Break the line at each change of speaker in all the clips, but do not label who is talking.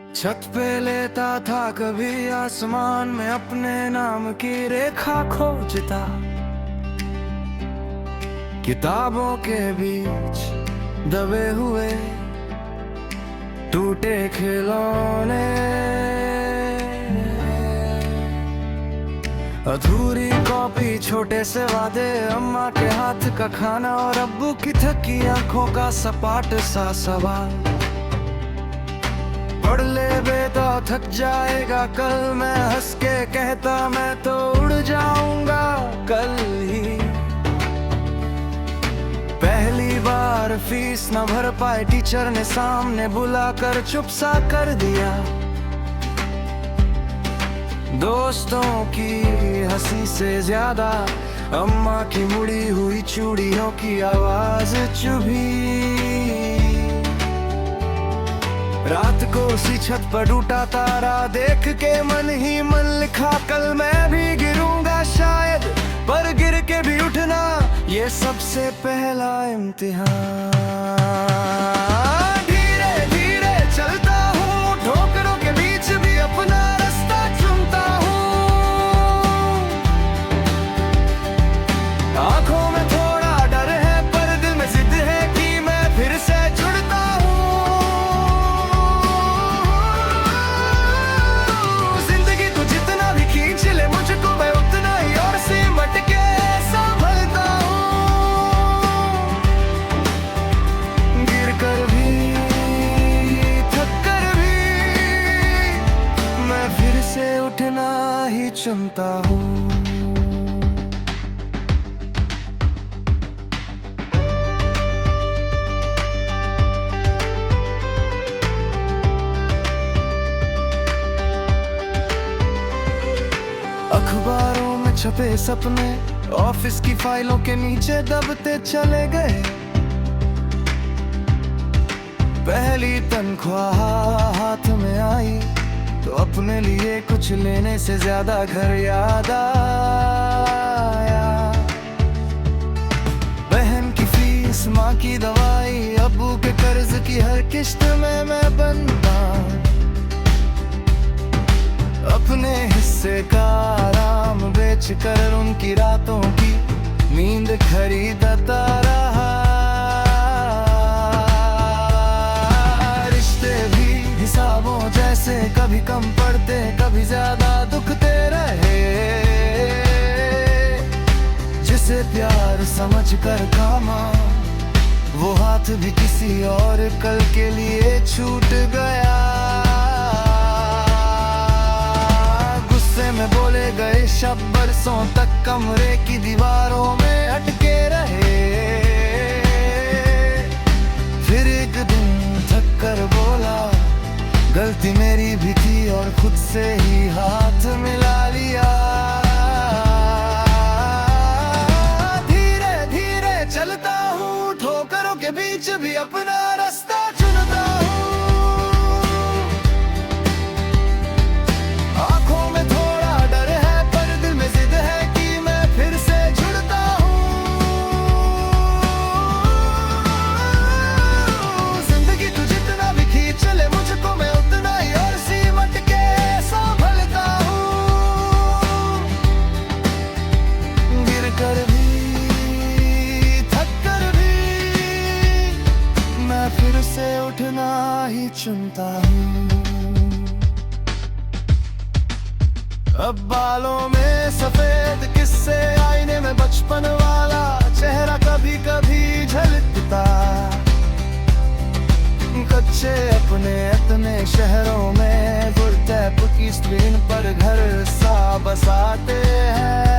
छत पे लेता था कभी आसमान में अपने नाम की रेखा खोजता, किताबों के बीच दबे हुए टूटे खिलौने, अधूरी कॉपी, छोटे से वादे, अम्मा के हाथ का खाना और अब्बू की थकी आंखों का सपाट सा सवाल। पढ़ ले बेटा थक जाएगा कल, मैं हंस के कहता मैं तो उड़ जाऊंगा कल ही। पहली बार फीस न भर पाए टीचर ने सामने बुलाकर चुप सा कर दिया, दोस्तों की हंसी से ज्यादा अम्मा की मुड़ी हुई चूड़ियों की आवाज चुभी। रात को उसी छत पर टूटा तारा देख के मन ही मन लिखा, कल मैं भी गिरूंगा शायद, पर गिर के भी उठना ये सबसे पहला इम्तिहान। धीरे धीरे चलता हूँ, ठोकरों के बीच भी अपना रास्ता चुनता हूँ। आंखों में थोड़ा डर है पर दिल में जिद है कि मैं फिर से जुड़ता हूँ। जिंदगी तो जितना भी खींच ले मुझको मैं उतना ही और सिमट के संभलता हूँ। गिर कर भी थक कर भी मैं फिर से उठना ही चुनता हूँ। अखबारों में छपे सपने ऑफिस की फाइलों के नीचे दबते चले गए, पहली तनख्वाह हाथ में आई तो अपने लिए कुछ लेने से ज्यादा घर याद आया। बहन की फीस, माँ की दवाई, अब्बू के कर्ज की हर किश्त में मैं बंधा, अपने हिस्से का आराम बेच कर उनकी रातों की नींद खरीदता रहा। रिश्ते भी हिसाबों जैसे कभी कम पड़ते कभी ज्यादा दुखते रहे, जिसे प्यार समझ कर कामा वो हाथ भी किसी और कल के लिए छूट गया। में बोले गए शब्द बरसों तक कमरे की दीवारों में अटके रहे, फिर एक दिन थक कर बोला गलती मेरी भी थी और खुद से ही हाथ मिला लिया। धीरे धीरे चलता हूँ, ठोकरों के बीच भी अपना रास्ता चुनता हूँ। उठना ही चुनता हूँ। अब बालों में सफेद किस्से, आईने में बचपन वाला चेहरा कभी कभी झलकता, कच्चे अपने इतने शहरों में गुरतैप की स्क्रीन पर घर सा बसाते हैं।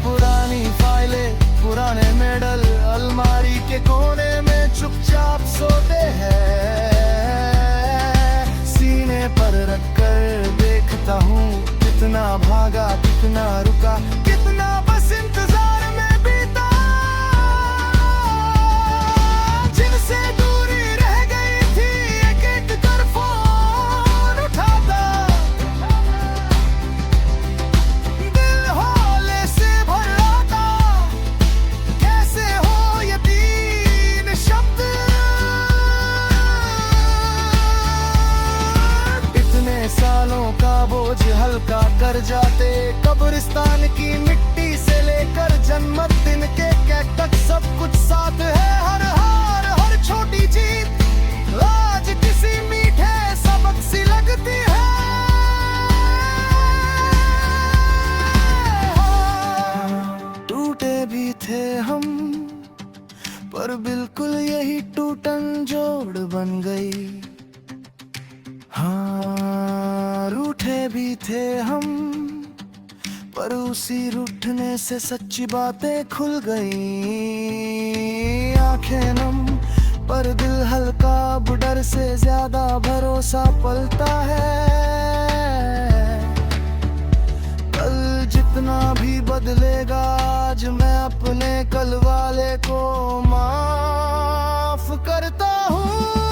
पुरानी फाइलें, पुराने मेडल अलमारी के कोने में चुपचाप सोते हैं, सीने पर रखकर देखता हूँ कितना भागा कितना रुका, कितना बस इंतजार में बीता, जिनसे दूरी रह गई थी एक एक कर फोन उठाता। भी थे हम, पर बिल्कुल यही टूटन जोड़ बन गई। हाँ, रूठे भी थे हम, पर उसी रूठने से सच्ची बातें खुल गई। आंखें नम पर दिल हल्का, अब डर से ज्यादा भरोसा पलता है। कल जितना भी बदलेगा, आज मैं अपने कल वाले को माफ करता हूँ।